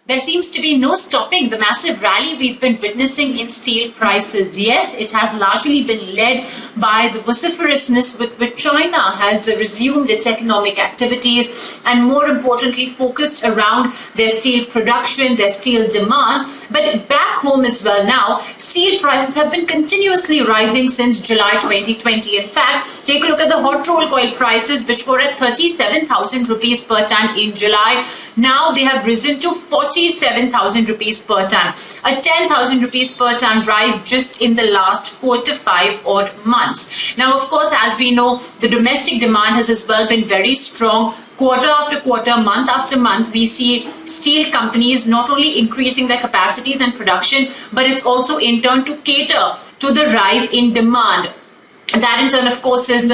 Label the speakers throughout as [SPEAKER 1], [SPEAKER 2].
[SPEAKER 1] There seems to be no stopping the massive rally we've been witnessing in steel prices. Yes, it has largely been led by the vociferousness with which China has resumed its economic activities and, more importantly, focused around their steel production, their steel demand. But back home as well now, steel prices have been continuously rising since July 2020. In fact, take a look at the hot roll coil prices, which were at 37,000 rupees per ton in July. Now they have risen to 47,000 rupees per ton, a 10,000 rupees per ton rise just in the last 4 to 5 odd months. Now, of course, as we know, the domestic demand has as well been very strong. Quarter after quarter, month after month, we see steel companies not only increasing their capacities and production, but it's also in turn to cater to the rise in demand. That in turn, of course, is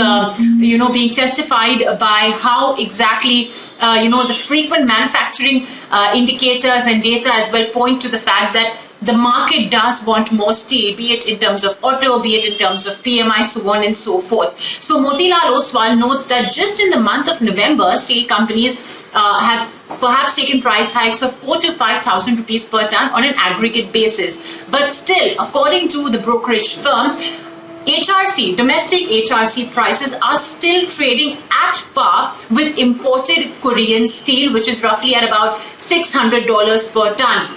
[SPEAKER 1] being testified by how exactly the frequent manufacturing indicators and data as well point to the fact that the market does want more steel, be it in terms of auto, be it in terms of PMI, so on and so forth. So Motilal Oswal notes that just in the month of November, steel companies have perhaps taken price hikes of 4,000 to 5,000 rupees per ton on an aggregate basis. But still, according to the brokerage firm, HRC, domestic HRC prices are still trading at par with imported Korean steel, which is roughly at about $600 per ton.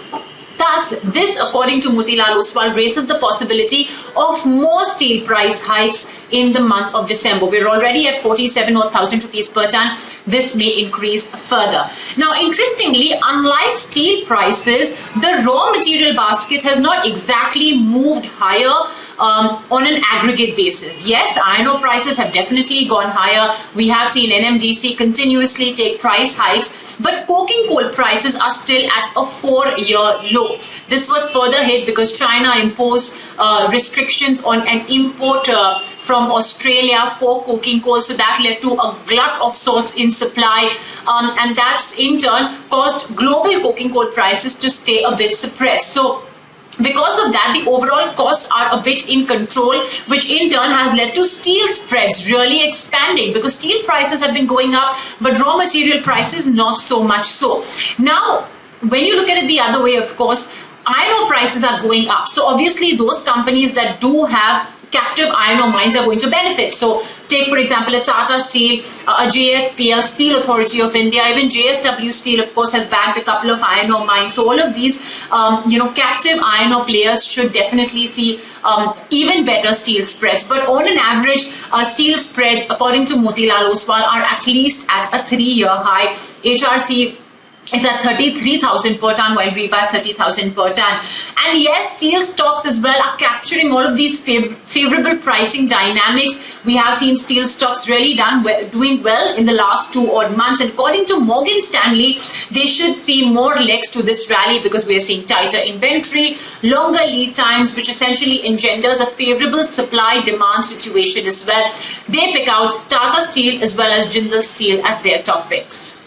[SPEAKER 1] Thus, this, according to Motilal Oswal, raises the possibility of more steel price hikes in the month of December. We're already at 47,000 rupees per ton. This may increase further. Now, interestingly, unlike steel prices, the raw material basket has not exactly moved higher on an aggregate basis. Yes, iron ore prices have definitely gone higher. We have seen NMDC continuously take price hikes, but coking coal prices are still at a 4-year low. This was further hit because China imposed restrictions on an import from Australia for coking coal, so that led to a glut of sorts in supply, and that's in turn caused global coking coal prices to stay a bit suppressed. So because of that, the overall costs are a bit in control, which in turn has led to steel spreads really expanding because steel prices have been going up, but raw material prices not so much so. Now, when you look at it the other way, of course, iron ore prices are going up. So obviously those companies that do have captive iron ore mines are going to benefit. So take, for example, a Tata Steel, a JSPL, Steel Authority of India, even JSW Steel, of course, has bagged a couple of iron ore mines. So all of these, captive iron ore players should definitely see even better steel spreads. But on an average, steel spreads, according to Motilal Oswal, are at least at a 3-year high. HRC is at 33,000 per ton, while Rebar 30,000 per ton. And yes, steel stocks as well are capturing all of these favorable pricing dynamics. We have seen steel stocks really doing well in the last 2 odd months. And according to Morgan Stanley, they should see more legs to this rally because we are seeing tighter inventory, longer lead times, which essentially engenders a favorable supply-demand situation as well. They pick out Tata Steel as well as Jindal Steel as their top picks.